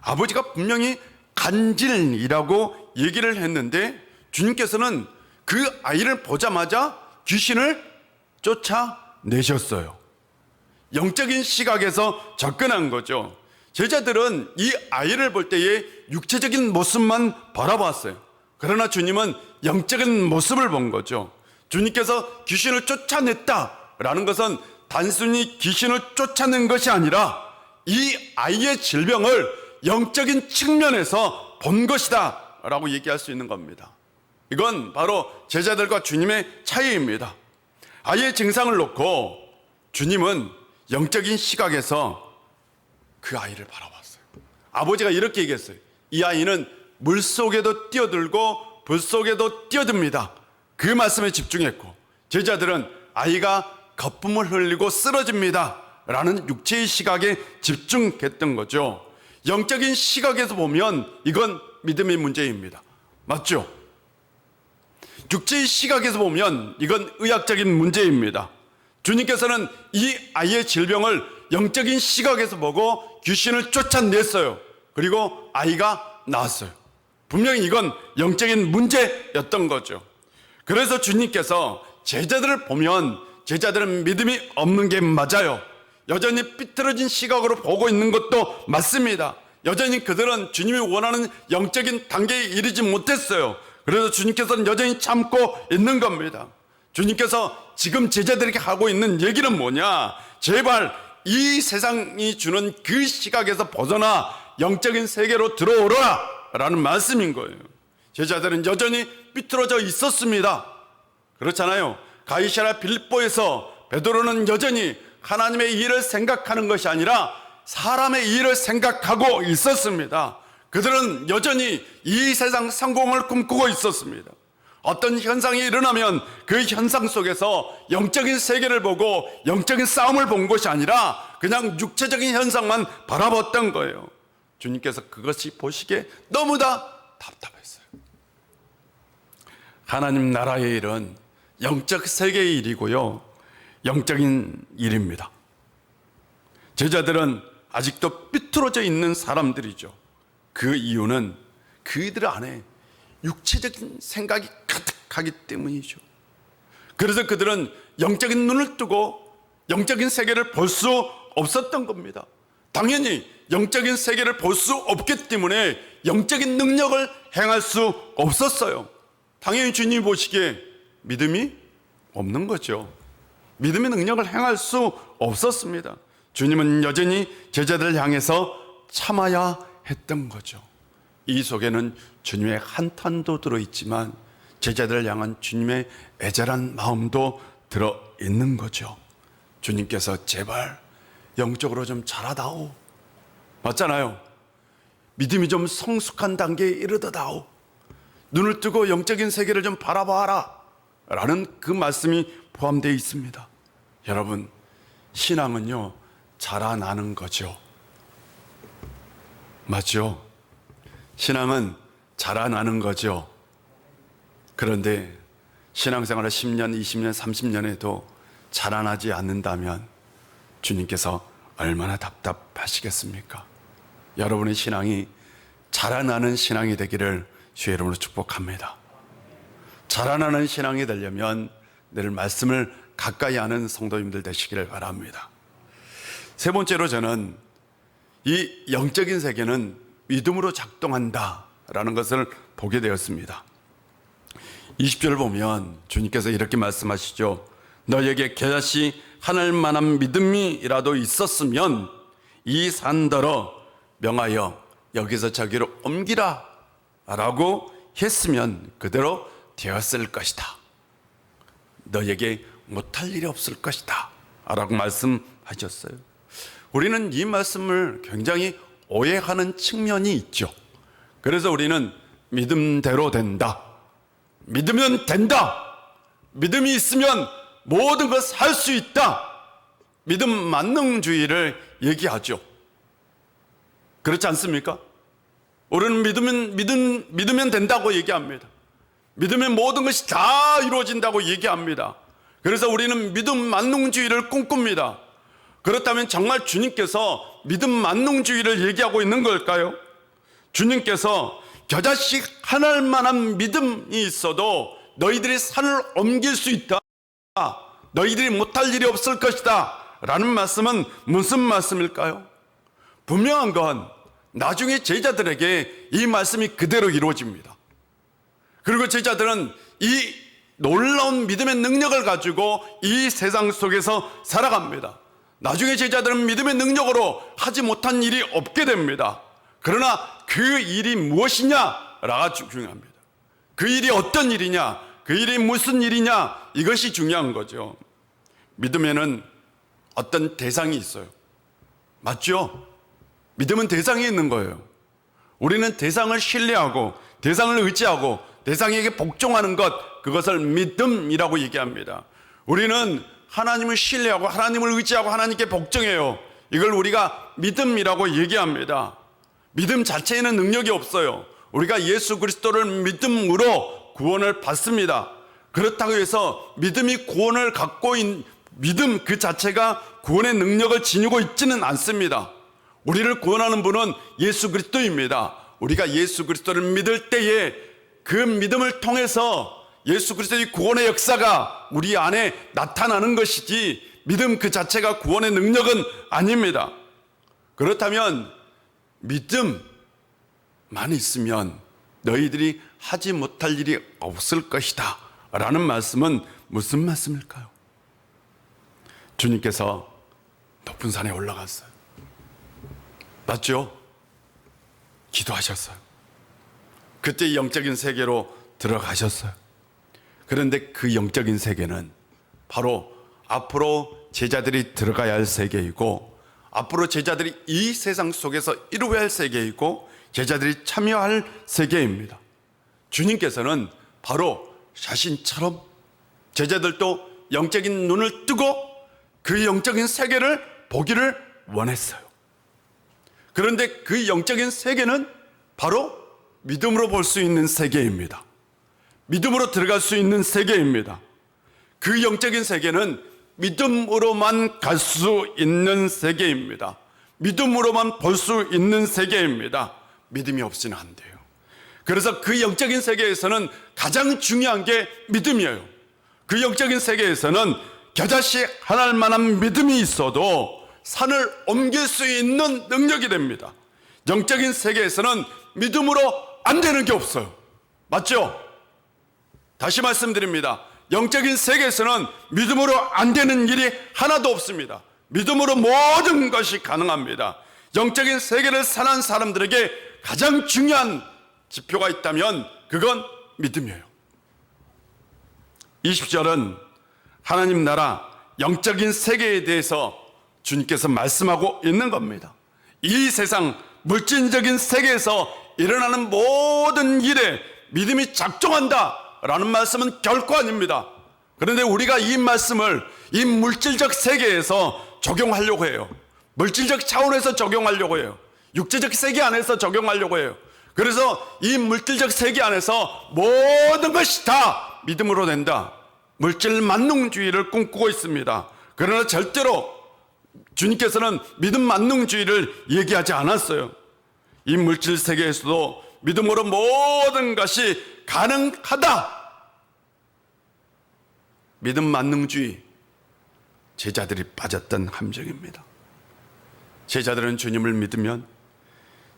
아버지가 분명히 간질이라고 얘기를 했는데 주님께서는 그 아이를 보자마자 귀신을 쫓아내셨어요. 영적인 시각에서 접근한 거죠. 제자들은 이 아이를 볼 때에 육체적인 모습만 바라봤어요. 그러나 주님은 영적인 모습을 본 거죠. 주님께서 귀신을 쫓아냈다라는 것은 단순히 귀신을 쫓아낸 것이 아니라 이 아이의 질병을 영적인 측면에서 본 것이다 라고 얘기할 수 있는 겁니다. 이건 바로 제자들과 주님의 차이입니다. 아이의 증상을 놓고 주님은 영적인 시각에서 그 아이를 바라봤어요. 아버지가 이렇게 얘기했어요. 이 아이는 물속에도 뛰어들고 불속에도 뛰어듭니다. 그 말씀에 집중했고 제자들은 아이가 거품을 흘리고 쓰러집니다 라는 육체의 시각에 집중했던 거죠. 영적인 시각에서 보면 이건 믿음의 문제입니다. 맞죠? 육체의 시각에서 보면 이건 의학적인 문제입니다. 주님께서는 이 아이의 질병을 영적인 시각에서 보고 귀신을 쫓아냈어요. 그리고 아이가 나았어요. 분명히 이건 영적인 문제였던 거죠. 그래서 주님께서 제자들을 보면 제자들은 믿음이 없는 게 맞아요. 여전히 삐뚤어진 시각으로 보고 있는 것도 맞습니다. 여전히 그들은 주님이 원하는 영적인 단계에 이르지 못했어요. 그래서 주님께서는 여전히 참고 있는 겁니다. 주님께서 지금 제자들에게 하고 있는 얘기는 뭐냐? 제발 이 세상이 주는 그 시각에서 벗어나 영적인 세계로 들어오라 라는 말씀인 거예요. 제자들은 여전히 삐뚤어져 있었습니다. 그렇잖아요. 가이사랴 빌립보에서 베드로는 여전히 하나님의 일을 생각하는 것이 아니라 사람의 일을 생각하고 있었습니다. 그들은 여전히 이 세상 성공을 꿈꾸고 있었습니다. 어떤 현상이 일어나면 그 현상 속에서 영적인 세계를 보고 영적인 싸움을 본 것이 아니라 그냥 육체적인 현상만 바라봤던 거예요. 주님께서 그것이 보시기에 너무나 답답했어요. 하나님 나라의 일은 영적 세계의 일이고요, 영적인 일입니다. 제자들은 아직도 삐뚤어져 있는 사람들이죠. 그 이유는 그들 안에 육체적인 생각이 가득하기 때문이죠. 그래서 그들은 영적인 눈을 뜨고 영적인 세계를 볼 수 없었던 겁니다. 당연히 영적인 세계를 볼 수 없기 때문에 영적인 능력을 행할 수 없었어요. 당연히 주님이 보시기에 믿음이 없는 거죠. 믿음의 능력을 행할 수 없었습니다. 주님은 여전히 제자들을 향해서 참아야 했던 거죠. 이 속에는 주님의 한탄도 들어있지만 제자들을 향한 주님의 애절한 마음도 들어있는 거죠. 주님께서 제발 영적으로 좀 자라다오. 맞잖아요. 믿음이 좀 성숙한 단계에 이르다다오. 눈을 뜨고 영적인 세계를 좀 바라봐라 라는 그 말씀이 포함되어 있습니다. 여러분, 신앙은요 자라나는 거죠. 맞죠? 신앙은 자라나는 거죠. 그런데 신앙생활을 10년, 20년, 30년에도 자라나지 않는다면 주님께서 얼마나 답답하시겠습니까? 여러분의 신앙이 자라나는 신앙이 되기를 주의 이름으로 축복합니다. 자라나는 신앙이 되려면 늘 말씀을 가까이 하는 성도님들 되시기를 바랍니다. 세 번째로 저는 이 영적인 세계는 믿음으로 작동한다라는 것을 보게 되었습니다. 20절을 보면 주님께서 이렇게 말씀하시죠. 너에게 겨자씨 하늘만한 믿음이라도 있었으면 이 산더러 명하여 여기서 저기로 옮기라 라고 했으면 그대로 되었을 것이다. 너에게 못할 일이 없을 것이다 라고 말씀하셨어요. 우리는 이 말씀을 굉장히 오해하는 측면이 있죠. 그래서 우리는 믿음대로 된다, 믿으면 된다, 믿음이 있으면 모든 것을 할 수 있다, 믿음 만능주의를 얘기하죠. 그렇지 않습니까? 우리는 믿으면 된다고 얘기합니다. 믿으면 모든 것이 다 이루어진다고 얘기합니다. 그래서 우리는 믿음 만능주의를 꿈꿉니다. 그렇다면 정말 주님께서 믿음 만능주의를 얘기하고 있는 걸까요? 주님께서 겨자씨 하늘만한 믿음이 있어도 너희들이 산을 옮길 수 있다, 너희들이 못할 일이 없을 것이다 라는 말씀은 무슨 말씀일까요? 분명한 건 나중에 제자들에게 이 말씀이 그대로 이루어집니다. 그리고 제자들은 이 놀라운 믿음의 능력을 가지고 이 세상 속에서 살아갑니다. 나중에 제자들은 믿음의 능력으로 하지 못한 일이 없게 됩니다. 그러나 그 일이 무엇이냐가 중요합니다. 그 일이 어떤 일이냐, 그 일이 무슨 일이냐, 이것이 중요한 거죠. 믿음에는 어떤 대상이 있어요. 맞죠? 믿음은 대상이 있는 거예요. 우리는 대상을 신뢰하고 대상을 의지하고 대상에게 복종하는 것, 그것을 믿음이라고 얘기합니다. 우리는 하나님을 신뢰하고 하나님을 의지하고 하나님께 복종해요. 이걸 우리가 믿음이라고 얘기합니다. 믿음 자체에는 능력이 없어요. 우리가 예수 그리스도를 믿음으로 구원을 받습니다. 그렇다고 해서 믿음이 구원을 갖고 있는 믿음 그 자체가 구원의 능력을 지니고 있지는 않습니다. 우리를 구원하는 분은 예수 그리스도입니다. 우리가 예수 그리스도를 믿을 때에 그 믿음을 통해서 예수 그리스도의 구원의 역사가 우리 안에 나타나는 것이지 믿음 그 자체가 구원의 능력은 아닙니다. 그렇다면 믿음만 있으면 너희들이 하지 못할 일이 없을 것이다 라는 말씀은 무슨 말씀일까요? 주님께서 높은 산에 올라갔어요. 맞죠? 기도하셨어요. 그때 영적인 세계로 들어가셨어요. 그런데 그 영적인 세계는 바로 앞으로 제자들이 들어가야 할 세계이고, 앞으로 제자들이 이 세상 속에서 이루어야 할 세계이고, 제자들이 참여할 세계입니다. 주님께서는 바로 자신처럼 제자들도 영적인 눈을 뜨고 그 영적인 세계를 보기를 원했어요. 그런데 그 영적인 세계는 바로 믿음으로 볼 수 있는 세계입니다. 믿음으로 들어갈 수 있는 세계입니다. 그 영적인 세계는 믿음으로만 갈 수 있는 세계입니다. 믿음으로만 볼 수 있는 세계입니다. 믿음이 없이는 안 돼요. 그래서 그 영적인 세계에서는 가장 중요한 게 믿음이에요. 그 영적인 세계에서는 겨자씨 하나할 만한 믿음이 있어도 산을 옮길 수 있는 능력이 됩니다. 영적인 세계에서는 믿음으로 안 되는 게 없어요. 맞죠? 다시 말씀드립니다. 영적인 세계에서는 믿음으로 안 되는 일이 하나도 없습니다. 믿음으로 모든 것이 가능합니다. 영적인 세계를 사는 사람들에게 가장 중요한 지표가 있다면 그건 믿음이에요. 20절은 하나님 나라 영적인 세계에 대해서 주님께서 말씀하고 있는 겁니다. 이 세상 물질적인 세계에서 일어나는 모든 일에 믿음이 작동한다 라는 말씀은 결코 아닙니다. 그런데 우리가 이 말씀을 이 물질적 세계에서 적용하려고 해요. 물질적 차원에서 적용하려고 해요. 육체적 세계 안에서 적용하려고 해요. 그래서 이 물질적 세계 안에서 모든 것이 다 믿음으로 된다. 물질 만능주의를 꿈꾸고 있습니다. 그러나 절대로 주님께서는 믿음 만능주의를 얘기하지 않았어요. 이 물질 세계에서도 믿음으로 모든 것이 가능하다. 믿음 만능주의, 제자들이 빠졌던 함정입니다. 제자들은 주님을 믿으면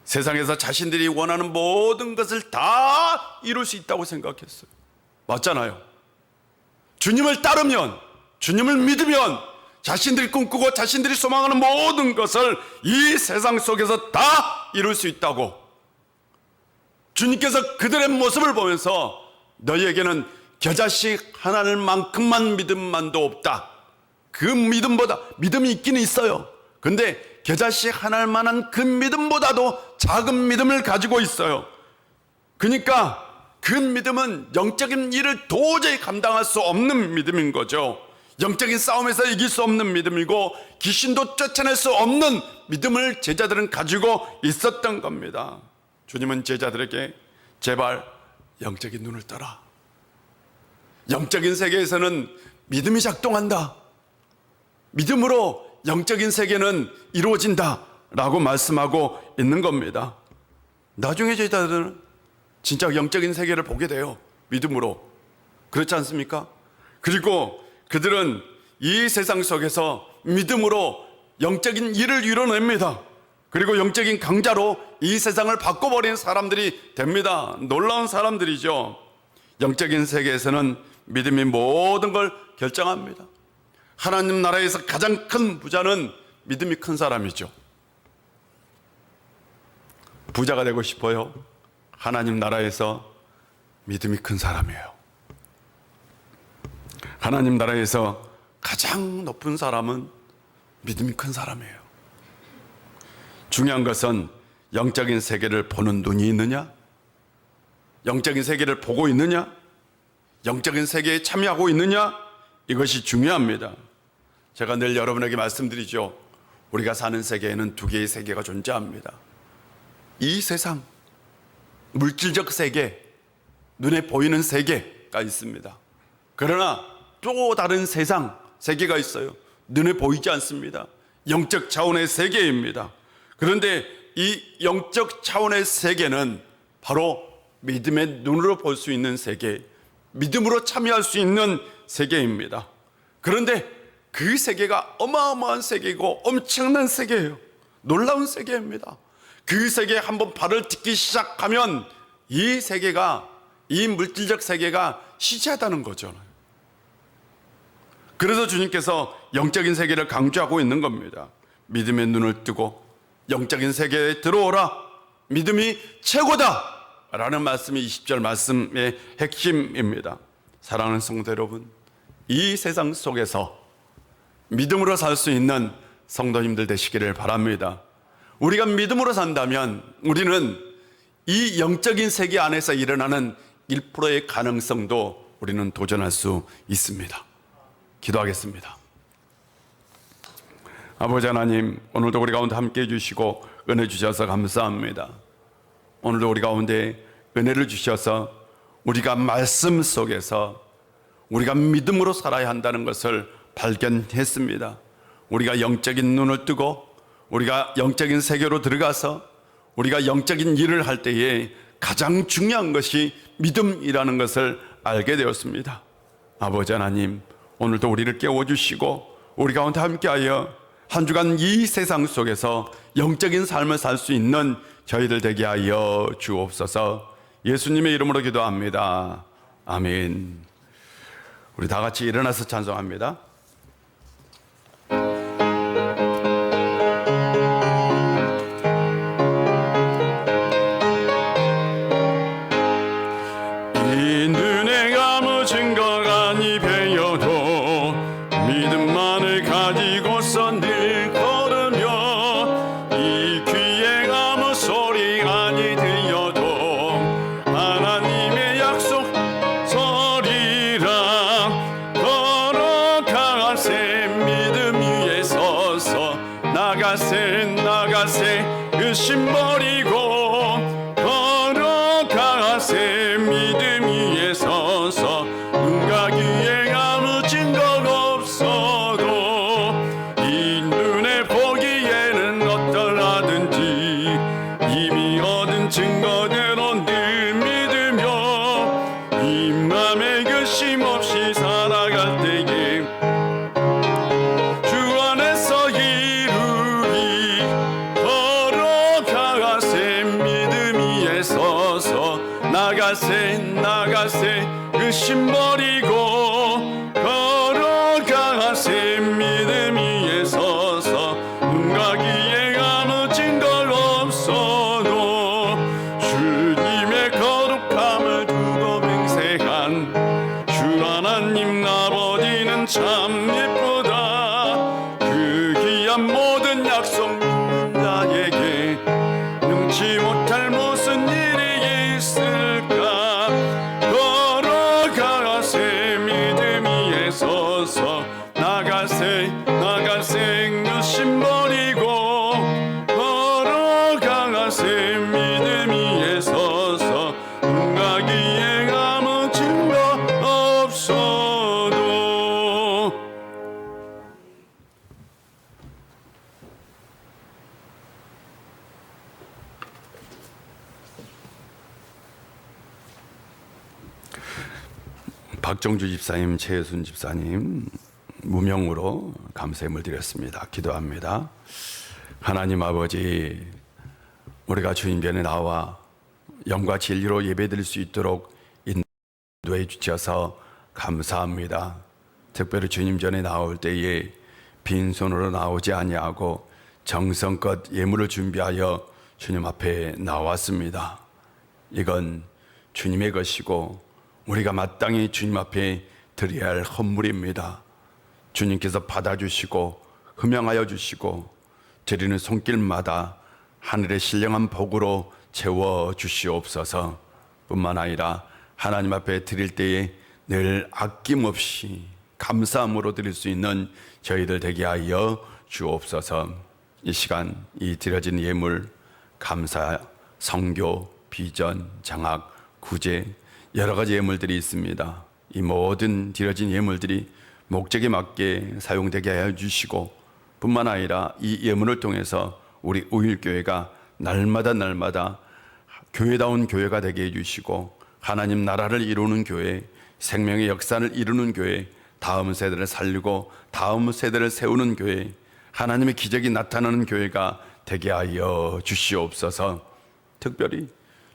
세상에서 자신들이 원하는 모든 것을 다 이룰 수 있다고 생각했어요. 맞잖아요. 주님을 따르면, 주님을 믿으면 자신들이 꿈꾸고 자신들이 소망하는 모든 것을 이 세상 속에서 다 이룰 수 있다고. 주님께서 그들의 모습을 보면서 너희에게는 겨자씨 하나만큼만 믿음만도 없다. 그 믿음보다, 믿음이 있기는 있어요. 근데 겨자씨 하나만한 그 믿음보다도 작은 믿음을 가지고 있어요. 그러니까 그 믿음은 영적인 일을 도저히 감당할 수 없는 믿음인 거죠. 영적인 싸움에서 이길 수 없는 믿음이고 귀신도 쫓아낼 수 없는 믿음을 제자들은 가지고 있었던 겁니다. 주님은 제자들에게 제발 영적인 눈을 떠라. 영적인 세계에서는 믿음이 작동한다. 믿음으로 영적인 세계는 이루어진다 라고 말씀하고 있는 겁니다. 나중에 제자들은 진짜 영적인 세계를 보게 돼요. 믿음으로. 그렇지 않습니까? 그리고 그들은 이 세상 속에서 믿음으로 영적인 일을 이뤄냅니다. 그리고 영적인 강자로 이 세상을 바꿔버린 사람들이 됩니다. 놀라운 사람들이죠. 영적인 세계에서는 믿음이 모든 걸 결정합니다. 하나님 나라에서 가장 큰 부자는 믿음이 큰 사람이죠. 부자가 되고 싶어요? 하나님 나라에서 믿음이 큰 사람이에요. 하나님 나라에서 가장 높은 사람은 믿음이 큰 사람이에요. 중요한 것은 영적인 세계를 보는 눈이 있느냐? 영적인 세계를 보고 있느냐? 영적인 세계에 참여하고 있느냐? 이것이 중요합니다. 제가 늘 여러분에게 말씀드리죠. 우리가 사는 세계에는 두 개의 세계가 존재합니다. 이 세상, 물질적 세계, 눈에 보이는 세계가 있습니다. 그러나 또 다른 세상, 세계가 있어요. 눈에 보이지 않습니다. 영적 차원의 세계입니다. 그런데 이 영적 차원의 세계는 바로 믿음의 눈으로 볼 수 있는 세계, 믿음으로 참여할 수 있는 세계입니다. 그런데 그 세계가 어마어마한 세계이고 엄청난 세계예요. 놀라운 세계입니다. 그 세계에 한번 발을 딛기 시작하면 이 세계가, 이 물질적 세계가 시시하다는 거죠. 그래서 주님께서 영적인 세계를 강조하고 있는 겁니다. 믿음의 눈을 뜨고 영적인 세계에 들어오라. 믿음이 최고다 라는 말씀이 20절 말씀의 핵심입니다. 사랑하는 성도 여러분, 이 세상 속에서 믿음으로 살 수 있는 성도님들 되시기를 바랍니다. 우리가 믿음으로 산다면 우리는 이 영적인 세계 안에서 일어나는 1%의 가능성도 우리는 도전할 수 있습니다. 기도하겠습니다. 아버지 하나님, 오늘도 우리 가운데 함께 해주시고 은혜 주셔서 감사합니다. 오늘도 우리 가운데 은혜를 주셔서 우리가 말씀 속에서 우리가 믿음으로 살아야 한다는 것을 발견했습니다. 우리가 영적인 눈을 뜨고 우리가 영적인 세계로 들어가서 우리가 영적인 일을 할 때에 가장 중요한 것이 믿음이라는 것을 알게 되었습니다. 아버지 하나님, 오늘도 우리를 깨워주시고 우리 가운데 함께하여 한 주간 이 세상 속에서 영적인 삶을 살 수 있는 저희들 되게 하여 주옵소서. 예수님의 이름으로 기도합니다. 아멘. 우리 다 같이 일어나서 찬송합니다. 이 눈에 아무 증거가 아니 배어도 믿음만을 가지고서 늘 걸으며 이 귀에 아무 소리가 아니 들려도 하나님의 약속 서리라 걸어가세 믿음 위에 서서 나가세 의심 버리고 걸어가세 믿음 위에 서서 눈과 귀에 아무 증거가 없어도 이 눈에 보기에는 어떠하든지 이미 얻은 증거대로 늘 믿으며 이 맘에 결심 없이 살아갈 때에 주 안에서 이루리 걸어가세 믿음 위에 서서 나가세 의심 버리고 걸어가세 믿음 위에 서서 눈과 귀에 아무 증거가 없어도 주님의 거룩함을 두고 맹세한 주 하나님 아버지는 참 예쁘다. 그 귀한 모든 약속 믿는 자에게 능치 못할 무슨 일이 있을까. 걸어가세 믿음 위에 서서 나가세 의심 버리고 걸어가세 믿음 위에 서서 눈과 귀에 아무 증거 없어도. 박정주 집사님, 최혜순 집사님 무명으로 감사함을 드렸습니다. 기도합니다. 하나님 아버지, 우리가 주님 전에 나와 영과 진리로 예배드릴 수 있도록 인도해 주셔서 감사합니다. 특별히 주님 전에 나올 때에 빈손으로 나오지 아니하고 정성껏 예물을 준비하여 주님 앞에 나왔습니다. 이건 주님의 것이고 우리가 마땅히 주님 앞에 드려야 할 헌물입니다. 주님께서 받아주시고 흠양하여 주시고 드리는 손길마다 하늘의 신령한 복으로 채워주시옵소서. 뿐만 아니라 하나님 앞에 드릴 때에 늘 아낌없이 감사함으로 드릴 수 있는 저희들 되게 하여 주옵소서. 이 시간 이 드려진 예물, 감사, 성교, 비전, 장학, 구제 여러 가지 예물들이 있습니다. 이 모든 드려진 예물들이 목적에 맞게 사용되게 하여 주시고 뿐만 아니라 이 예물을 통해서 우리 우일교회가 날마다 교회다운 교회가 되게 해주시고 하나님 나라를 이루는 교회, 생명의 역사를 이루는 교회, 다음 세대를 살리고 다음 세대를 세우는 교회, 하나님의 기적이 나타나는 교회가 되게 하여 주시옵소서. 특별히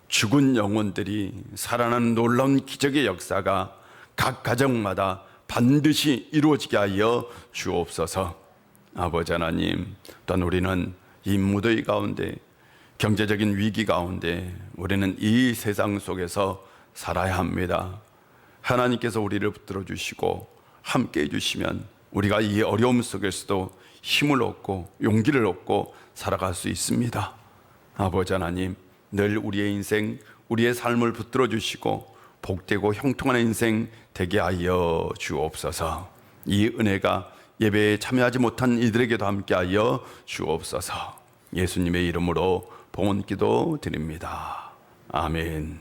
죽은 영혼들이 살아나는 놀라운 기적의 역사가 각 가정마다 반드시 이루어지게 하여 주옵소서. 아버지 하나님, 또한 우리는 이 무더위 가운데 경제적인 위기 가운데 우리는 이 세상 속에서 살아야 합니다. 하나님께서 우리를 붙들어 주시고 함께 해주시면 우리가 이 어려움 속에서도 힘을 얻고 용기를 얻고 살아갈 수 있습니다. 아버지 하나님, 늘 우리의 인생, 우리의 삶을 붙들어 주시고 복되고 형통한 인생 되게 하여 주옵소서. 이 은혜가 예배에 참여하지 못한 이들에게도 함께하여 주옵소서. 예수님의 이름으로 봉헌 기도 드립니다. 아멘.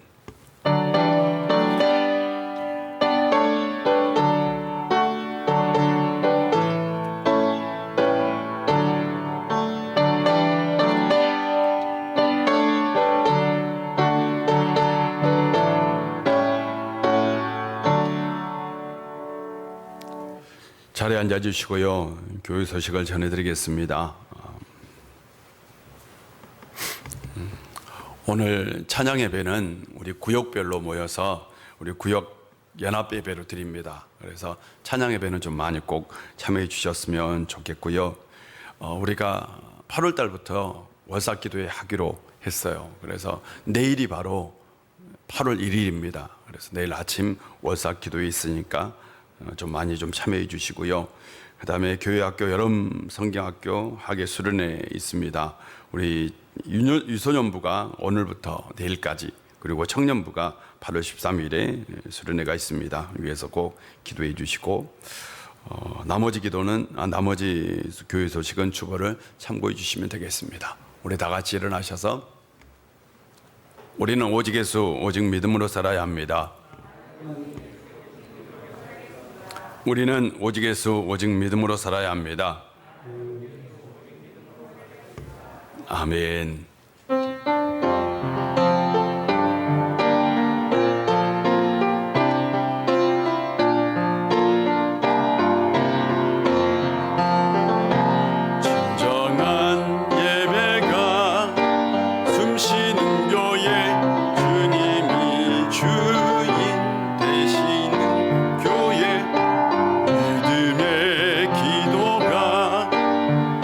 자리에 앉아 주시고요. 교회 소식을 전해드리겠습니다. 오늘 찬양 예배는 우리 구역별로 모여서 우리 구역 연합 예배로 드립니다. 그래서 찬양 예배는 좀 많이 꼭 참여해 주셨으면 좋겠고요. 우리가 8월 달부터 월사 기도회 하기로 했어요. 그래서 내일이 바로 8월 1일입니다. 그래서 내일 아침 월사 기도회 있으니까 좀 많이 좀 참여해 주시고요. 그 다음에 교회학교 여름 성경학교 학예 수련회 있습니다. 우리 유소년부가 오늘부터 내일까지, 그리고 청년부가 8월 13일에 수련회가 있습니다. 위에서 꼭 기도해 주시고, 나머지 나머지 교회 소식은 주보를 참고해 주시면 되겠습니다. 우리 다 같이 일어나셔서 우리는 오직 예수 오직 믿음으로 살아야 합니다. 우리는 오직 예수 오직 믿음으로 살아야 합니다. 아멘. 진정한 예배가 숨쉬는 교회, 주님이 주인 되시는 교회, 믿음의 기도가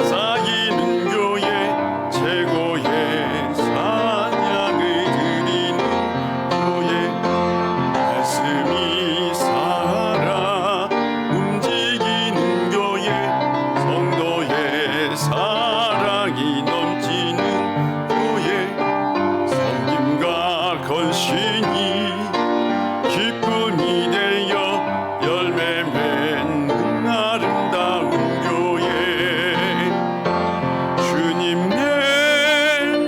쌓이는 교회, 최고의 찬양을 드리는 교회, 말씀이 살아 움직이는 교회, 성도의 사랑이 넘치는 교회, 섬김과 헌신이 기쁨이 되어 열매 맺는 아름다운 교회, 주님의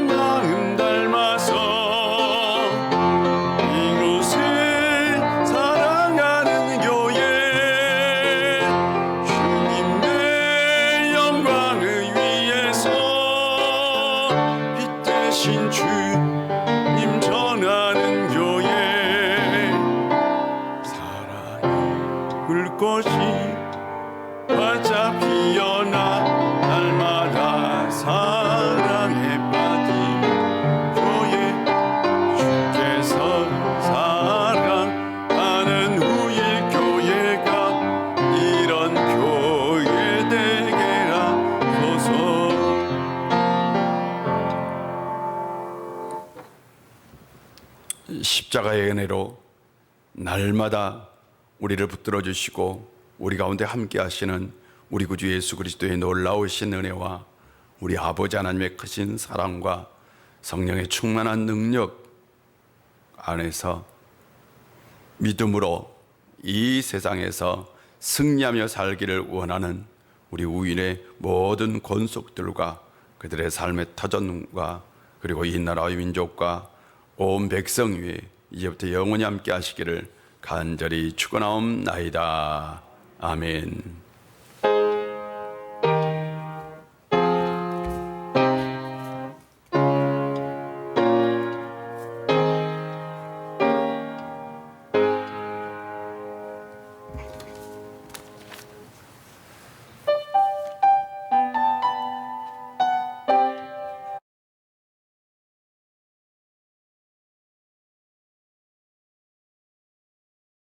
마음 닮아서 이곳을 사랑하는 교회, 주님의 영광을 위해서 빛 대신 주님 전하는 교회, 사랑이 불꽃이 활짝 피어나 날마다 사랑에 빠진 교회, 주께서 사랑하는 우리 교회가 이런 교회 되게 하소서. 십자가의 은혜로 날마다 우리를 붙들어 주시고 우리 가운데 함께 하시는 우리 구주 예수 그리스도의 놀라우신 은혜와 우리 아버지 하나님의 크신 사랑과 성령의 충만한 능력 안에서 믿음으로 이 세상에서 승리하며 살기를 원하는 우리 우인의 모든 권속들과 그들의 삶의 터전과 그리고 이 나라의 민족과 온 백성 위에 이제부터 영원히 함께 하시기를 간절히 축원하옵나이다. 아멘.